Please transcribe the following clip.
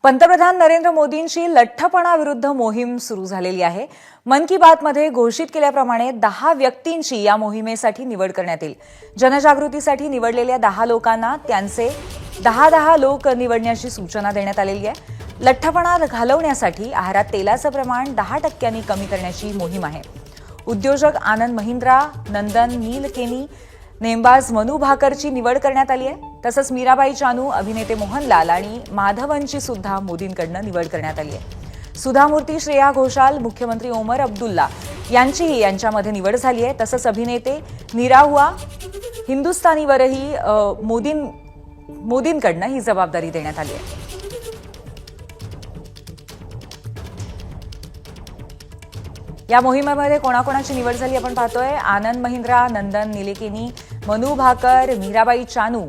पंतप्रधान नरेंद्र मोदींची लठ्ठपणाविरुद्ध मोहीम सुरू झालेली आहे। मन की बातमध्ये घोषित केल्याप्रमाणे 10 व्यक्तींची या मोहिमेसाठी निवड करण्यात येईल। जनजागृतीसाठी निवडलेल्या 10 लोकांना त्यांचे 10 लोक निवडण्याची सूचना देण्यात आलेली आहे। लठ्ठपणा घालवण्यासाठी आहारात तेलाचं प्रमाण 10% कमी करण्याची मोहीम आहे। उद्योजक आनंद महिंद्रा, नंदन नीलकेनी, नेमबाज मनू भाकरची निवड करण्यात आली आहे। तसंच मीराबाई चानू, अभिनेते मोहनलाल आणि माधवनची सुद्धा मोदींकडून निवड करण्यात आली आहे। सुधामूर्ती, श्रेया घोषाल, मुख्यमंत्री ओमर अब्दुल्ला यांचीही यांच्यामध्ये निवड झाली आहे। तसंच अभिनेते निराहुआ हिंदुस्तानीवरही मोदींकडून ही जबाबदारी देण्यात आली आहे। या मोहिमेमध्ये कोणाकोणाची निवड झाली आपण पाहतोय। आनंद महिंद्रा, नंदन नीलेकेनी, मनू भाकर, मीराबाई चानू